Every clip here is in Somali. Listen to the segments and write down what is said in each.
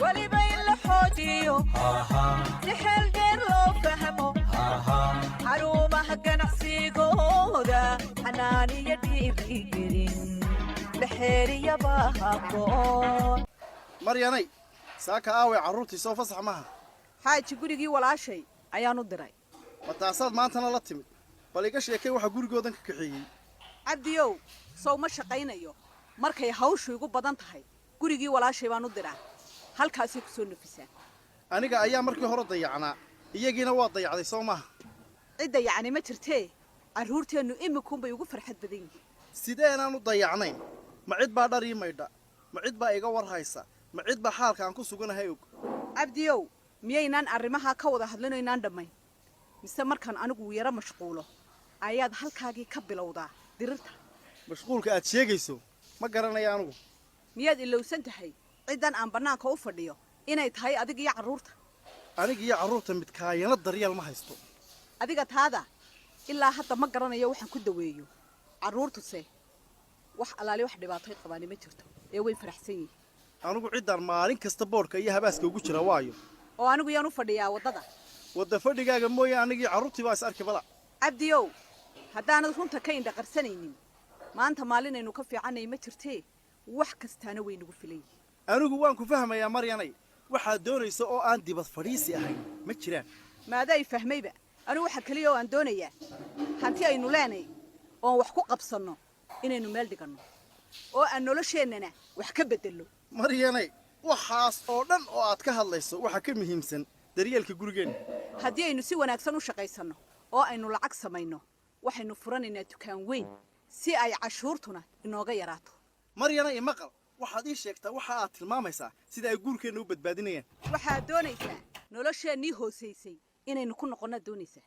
ولبين لحوجيو سحل دير لو فهمو حرومها قنعسيقودا حناني يديري قرين بحيري يباهاكو مرياني ساكا آوي عروتي سوف أصح معها حاجي قولي ولا شيء أيانو دراي وتعصاد ما أنتنا لا تمد بليقاش يكي waxa gurigoodan ka kixiyay cabdiyow soo ma shaqaynayo markay hawshu igu badan tahay gurigii walaashay baan u diraa halkaas ku soo nafisaan aniga ayaa markii hore dayacnaa iyagiina waa dayacday soo maaha cid yacni ma jirtee caruurteenu imikuun bay ugu farxad badan yihiin sideenaanu dayacnayn ma cid baa dhar ii maydha ma cid baa iga war haysa ma cid baa xaalkaan ku suganahay og cabdiyow miyaynaan arrimaha ka wada hadlanaynaan dhammayn mise markaan anigu yara mashquulo ayaad halkaagii ka bilowdaa dirirta mashquulka aad sheegayso ma garanaya anigu miyaad ilowsan tahay ciidan aan banaanka u fadhiyo inay tahay adiga iyo caruurta aniga iyo caruurta mid kaayana daryeel ma haysto adiga taada ilaa hadda ma garanayo waxaan ku daweeyo caruurtuse wax alaali wax dhibaatay qabaan ma jirto ee way faraxsan yihiin anigu ciidan maalin kasta boorka iyo habaaska ugu jira waayo oo anigu yaan u fadhiyaa wadada wada fadhigaaga mooyee anigii caruurtii baa is arki bala cabdiyow haddaanad runta ka indha qarsanaynin maanta maalinaynu ka fiicanay ma jirtee wax kastaana way nagu filan yihiin anigu waan ku fahmayaa maryanay waxaad doonayso oo aan dibad fadhiisi ahayn ma jiraan maaday fahmayba anigu waxa kaliya oo aan doonayaa hanti aynu leenay oo wax ku qabsanno inaynu meel dhiganno oo aan nolosheennana wax ka beddelno maryanay waxaas oo dhan oo aad ka hadlayso waxa ka muhiimsan daryeelka gurigeenna haddii aynu si wanaagsan u shaqaysanno oo aynu lacag samayno waxaynu furanaynaa dukaan weyn si ay cashuurtuna inooga yaraato maryanay maqal waxaad ii sheegtaa waxa aad tilmaamaysaa sida ay guurkeenna u badbaadinayaan waxaad doonaysaa nolosheennii hoosaysay inaynu ku noqonnaa doonaysaa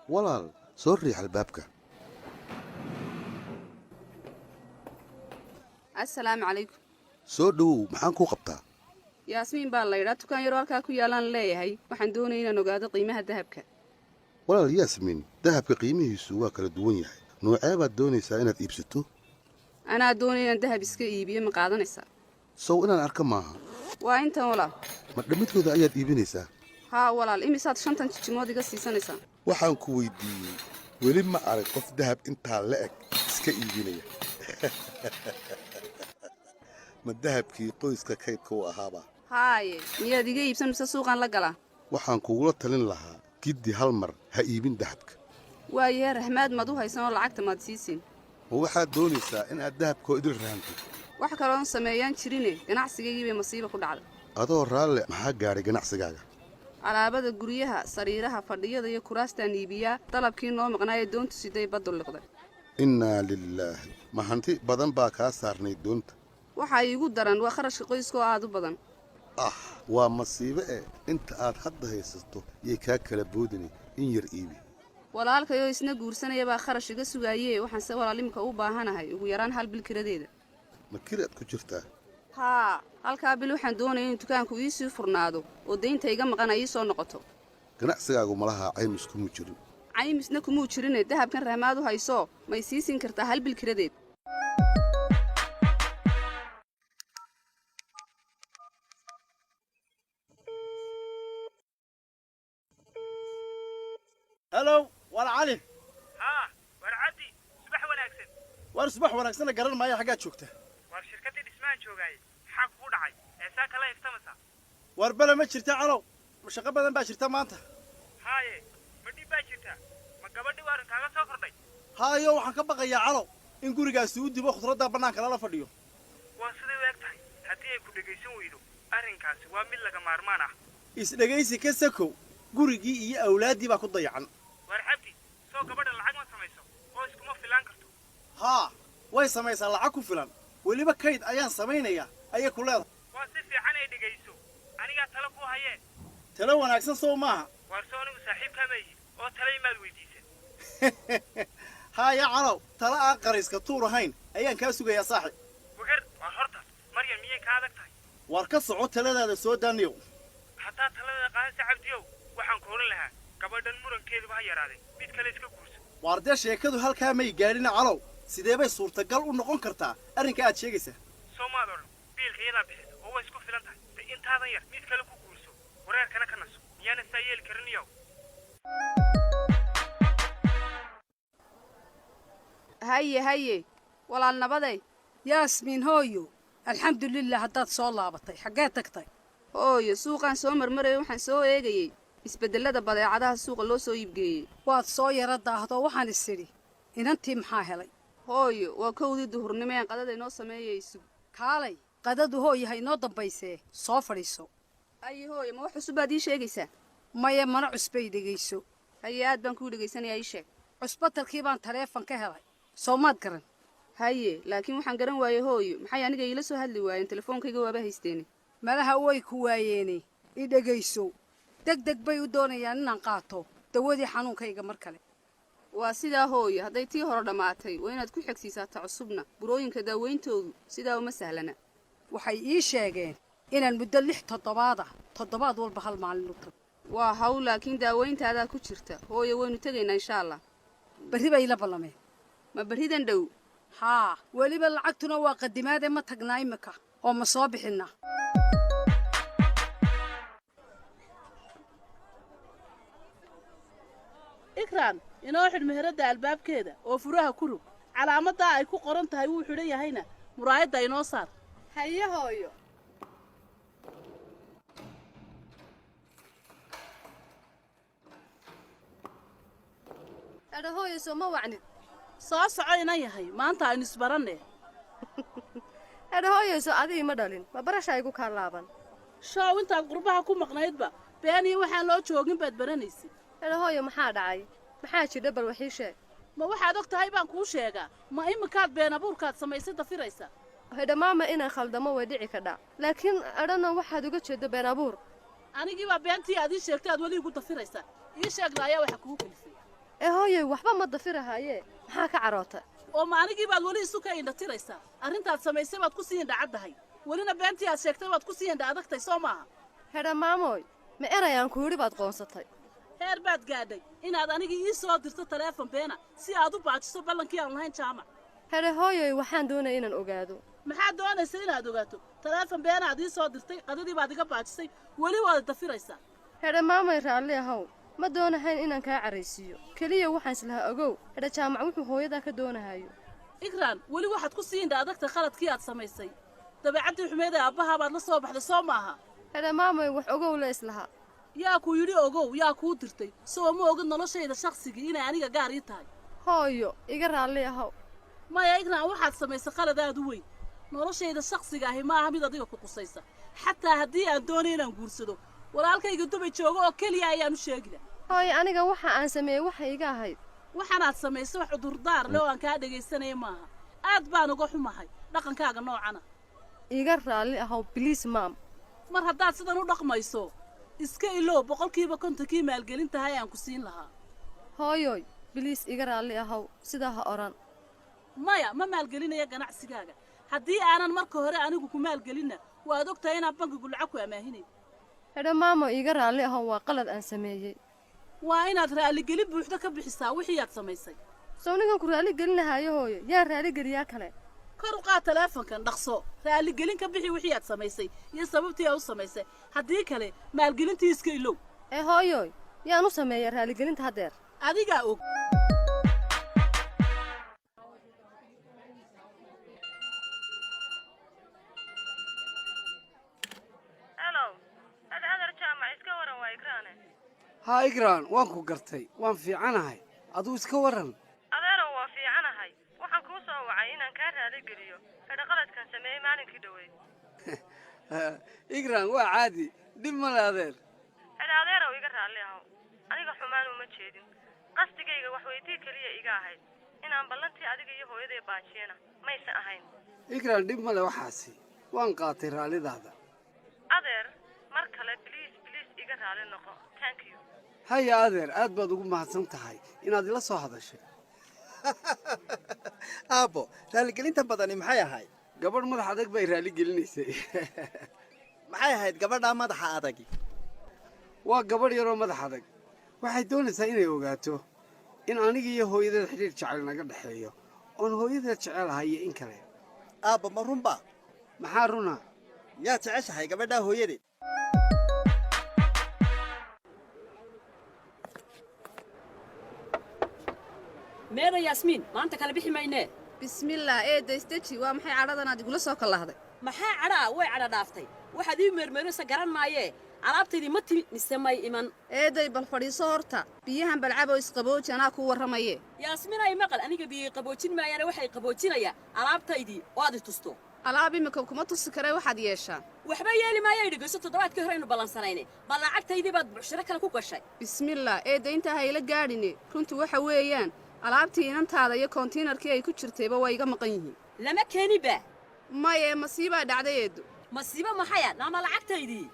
walaal soo riix albaabka السلام عليكم soo dhowow maxaan kuu qabtaa yaasmiin baa la yidhaa dukaan yaroo halkaa ku yaalaan leeyahay waxaan doonaya inaan ogaado qiimaha dahabka walaal yaasmiin dahabka qiimihiisu waa kala duwan yahay noocee baad doonaysaa inaad iibsato anaa doonaya inaan dahab iska iibiyo ma qaadanaysaa sow inaan arka maaha waa intan walaal ma dhammadkooda ayaad iibinaysaa haa walaal imisaad 5 jijimood iga siisanaysaa waxaan ku weydiiyey weli ma arag qof dahab intaa la eg iska iibinaya ma dahabkii qoyska kaydka u ahaaba haaye miyaad iga iibsan mise suuqaan la galaa waxaan kugula talin lahaa giddi hal mar ha iibin dahabka waayahe raxmaad maad u haysan oo lacagta maad siisin ma waxaad doonaysaa inaad dahabkoo idil rahanto wax kaloon sameeyaan jirine ganacsigaygii bay masiiba ku dhacday adoo raalle maxaa gaadhay ganacsigaaga alaabada guryaha sariiraha fadhiyada iyo kuraastaan iibiyaa dalabkii noo maqnaayee doontu siday baddu liqday innaa lilaahi ma hanti badan baa kaa saarnay doonta waxaa iigu daran waa kharashka qoyska oo aad u badan waa masiibo inta aad hadda haysato yay kaa kala boodinay in yar iibi walaalkayoo isna guursanaya baa kharash iga sugaayee waxaanse walaalimka u baahanahay ugu yaraan 1 bil kiradeeda ma kiraad ku jirtaa haa halkaa bil waxaan doonaya in dukaanku ii sii furnaado oo daynta iga maqan ay ii soo noqoto ganacsigaagu malaha caymis kuma jirin caymisna kumuu jirine dahabkan rahmaad u hayso may sii siin kartaa 1 bil kiradeed هلو ولا علي ها ورعدي صباح وناكسن وارصبح وناكسن قرن ما حاجات شوكته وشركتي دhismaan joogay xaq ku dhacay eesa kala iftamasa warbala ma jirta calow shaqo badan baa jirta maanta haaye madhi baa jirta ma gabadhi waaran kaaga soo kordhay haayo waxaan ka baqayaa calow in gurigaasi uu dibo khudradda banaanka la fadhiyo waa sidee u egtahay haddii ay ku dhagaysan weydo arrinkaasi waa mid laga maarmaan ah is dhagaysi ka sakow gurigii iyo awlaaddii baa ku dayacan warxabdi soo gabadha lacag ma samayso oo iskuma filaan karto haa way samaysaa lacag ku filan weliba kayd ayaan samaynayaa ayay ku leedahay waa si fiican ay dhagayso anigaa talo ku hayee talo wanaagsan soo maaha waar soo anigu saaxiibkaa ma yihin oo talo imaad weydiisan haaya calow talo aan qariiska tuur ahayn ayaan kaa sugayaa saaxib wagar waa hortaas maryan miyay ka adag tahay waar ka soco taladaada soo daaniyow hataa taladeeda qaadaysa cabdiyow waxaan ku oran lahaa gabadhan murankeeduba ha yaraaday mid kale iska guurso waar dee sheekadu halkaa may gaadhina calow sidee bay suurtagal u noqon kartaa arrinka aad sheegaysaa soo maad odhan biilka iyadaa bixisa oo way isku filan tahay de intaadan yar mid kale ku guurso wareerkana ka naso miyaana saa yeeli karin iyow haye walaal nabaday yaasmiin hooyo alxamdulilah haddaad soo laabatay xaggee tagtay hooyo suuqaan soo marmaraya waxaan soo eegayey isbeddellada badeecadaha suuqa loo soo iibgeeyey waad soo yara daahdo waxaan is idhi inantii maxaa helay hooyo waa kowdii duhurnimo ee qadada inoo sameeyeyso kaalay qadadu hooyo ha inoo dambaysee soo fadhiiso haye hooyo ma wax cusub baad ii sheegaysaa maya mana cusbay dhegayso haye aad baan kuu dhegaysanayaa ii sheeg cusbatalkii baan taleefon ka helay soo maad garan haye laakiin waxaan garan waayey hooyo maxay aniga iila soo hadli waayeen telefoonkayga waaba haysteeni malaha way ku waayeene i dhegayso deg bay u doonayaan inaan qaato dawadii xanuunkayga mar kale waa sidaa hooyo hadday tii hore dhammaatay waa inaad ku xigsiisaata cusubna burooyinka daawayntoodu sidaa uma sahlana waxay ii sheegeen inaan muddo 6 toddobaad ah toddobaad walba hal maalin u tago waa hawl laakiin daawayntaadaa ku jirta hooyo waynu tegaynaa insha allah berri bay la ballameen ma berridan dhow haa weliba lacagtuna waa qadimaadee ma tagnaa imika oo ma soo bixinna ikraan inoo xidh meheradda albaabkeeda oo furaha ku rog calaamaddaa ay ku qoran tahay wuu xidhan yahayna muraayadda inoo saar haye hooyo adha hooyo soo ma wacnid soo soco inan yahay maanta aynu isbaranne adha hooyayso adigii ma dhalin ma barasha igu kaa laaban shoow intaad qurbaha ku maqnaydba beeniyo waxaan loo joogin baad baranaysid adha hooyo maxaa dhacay maxaa jidha bal waxii sheeg ma waxaad og tahay baan kuu sheegaa ma iminkaad been abuurkaad samaysay dafiraysa dhammaama inaan khaldamo way dhici kadhaa laakiin adhana waxaad uga jeeddo been abuur anigiibaa beentii aad ii sheegtay aad weli igu dafiraysaa ii sheegna ayaa waxa kugu gelisay hooyoy waxba ma dafirahaaye maxaa ka carootay oo ma anigiibaad weli isu ka indhatiraysaa arrintaad samaysay baad ku sii indhacaddahay welina beentii aad sheegtay baad ku sii indha adagtay soo maaha hedhamaamoy ma erayaan ku yidhi baad qoonsatay heer baad gaadhay inaad anigii ii soo dirto taleefon beena si aad u baajiso ballankii aan lahayn jaamac hedhe hooyoy waxaan doonaya inaan ogaado maxaad doonaysa inaad ogaato taleefon beenaad ii soo dirtay qadadii baad iga baajisay weli waad dafiraysaa hedhamaamay raalli ahow ma doonahayn inaan kaa caraysiiyo keliya waxaan islahaa ogow hedha jaamac wuxuu hooyadaa ka doonahayo ikraan weli waxaad ku sii indha adagtay khaladkii aad samaysay dabeecaddii xumeed ee aabbahaa baad la soo baxday soo maaha hedhamaamoy wax ogow la islahaa yaa ku yidhi ogow yaa kuu dirtay soo ma ogid noloshayda shakhsigii inay aniga gaar ii tahay hooyo iga raalli ahow maya ikraan waxaad samaysay khalad aad u weyn noloshayda shakhsiga ahi ma aha mid adiga ku qusaysa xataa haddii aan doonay inaan guursado walaalkayga dubay joogo oo keliya ayaan u sheegila hooyo aniga waxa aan sameeyey waxay iga ahayd waxaanaad samaysay wax cudurdaar leh oo aan kaa dhegaysanaya maaha aad baan uga xumahay dhaqankaaga noocana iga raalli ahow biliis maam mar haddaad sidan u dhaqmayso iska ilow 50% maalgelintahay aan ku siin lahaa hooyoy biliis iga raalli ahow sidaa ha odhan maya ma maalgelinaya ganacsigaaga haddii aanan marka hore anigu ku maalgelinna waad og tahay inaan bankigu lacag ku amaahinay hedhamaamo iga raalli ahow waa qalad aan sameeyey waa inaad raalligelin buuxda ka bixisaa wixii aad samaysay sow ninkan ku raalligelinahaayo hooyo yaa raalligeliyaa kale kor u qaad taleefonkan dhaqso raalligelin ka bixi wixii aad samaysay iyo sababtii aad u samaysay haddii kale maalgelintii iska ilow hooyoy yaan u sameeya raalligelinta haddeer adigaa og haa igraan waan ku gartay waan fiicanahay aduu iska waran adeerow waa fiicanahay waxaan kuu soo wacay inaan kaa raaligeliyo hedha qaladkan sameeyey maalinkii dhoweyd igraan waa caadi dhib male adeer hedha adeerow iga raalli ahow aniga xumaan uma jeedin qasdigayga waxweydii keliya iga ahayd inaan ballantii adiga iyo hooyaday baajiyana maysan ahayn igraan dhib male waxaasi waan qaatay raallidaada adeer mar kale biliis iga raalli noqo thank you haya adeer aad baad ugu mahadsan tahay inaad ila soo hadashay aabbo raalligelinta badani maxay ahayd gabadh madax adag bay raalligelinaysay maxay ahayd gabadhaa madaxa adagi waa gabadh yaroo madax adag waxay doonaysaa inay ogaato in aniga iyo hooyadeed xidhiir jacayl naga dhexeeyo oon hooyadeed jecelahay iyo in kale aabba ma runba maxaa runa miyaad jeceshahay gabadhaa hooyadeed meeda yaasmiin maanta kala bixi maynee bismillaah eedda isteji waa maxay cadhadan aad igula soo kallahday maxaa cadhaa way cadha dhaaftay waxaad ii meermeeraysa garan maayee alaabtaydii ma timi mise may iman eeday bal fadhiiso horta biyahan balcaboo isqabooji anaa kuu warramaye yaasminay maqal aniga biyay qaboojin maayaane waxay qaboojinaya alaabtaydii oo aad i tusto alaab imika kuma tusi karee waxaad yeeshaan waxba yeeli maayay dhegayso toddobaadkii horeynu ballansanayne bal lacagtaydii baad bucshiro kale ku gashay bismillaah eedda intaa hayla gaadhine runtii waxa weeyaan alaabtii inantaada iyo kontiinarkii ay ku jirtayba waa iga maqan yihiin lama keeniba maye masiibaa dhacday eeddo masiibo maxaya naama lacagtaydii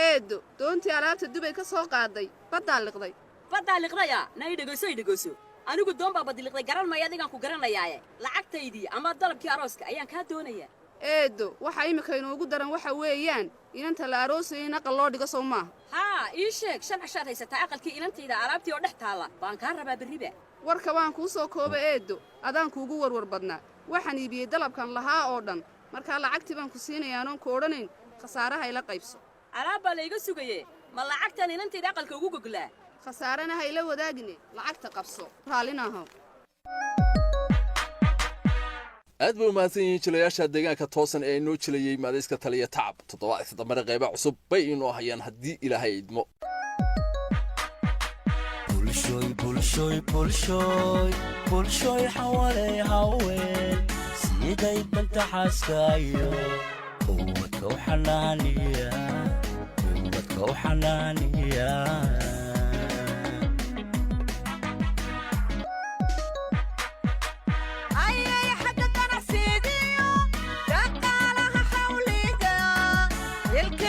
eeddo doontii alaabta dubay ka soo qaaday baddaa liqday baddaa liqdaya na i dhegayso anigu doon baa baddi liqday garan maya adigaan ku garanayaaye lacagtaydii ama dalabkii arooska ayaan kaa doonayaa eeddo waxa imika inoogu daran waxa weeyaan inanta la aroosaya in aqal loo dhigo sow maaha haa ii sheeg 5 cashaad haysataa aqalkii inantayda alaabtii oo dhex taalla baan kaa rabaa berriba warka waan kuu soo kooba eeddo adaan kuugu warwar badnaa waxaan iibiyey dalabkan lahaa oo dhan markaa lacagtii baan ku siinayaa anoon ku odhanayn khasaaraha ila qaybso alaab baa layga sugaye ma lacagtan inantayda aqalka ugu goglaa khasaarana hayla wadaagine lacagta qabso raallina ahow aad bay u mahadsan yihiin jilayaasha deegaanka toosan ee inoo jilayey maadayska taliya tacab toddobaadka dambena qayba cusub bay inoo hayaan haddii ilaahay idmo bulshooy xawaley haween siday banta xaaskaayo ubadka u xanaaniya el que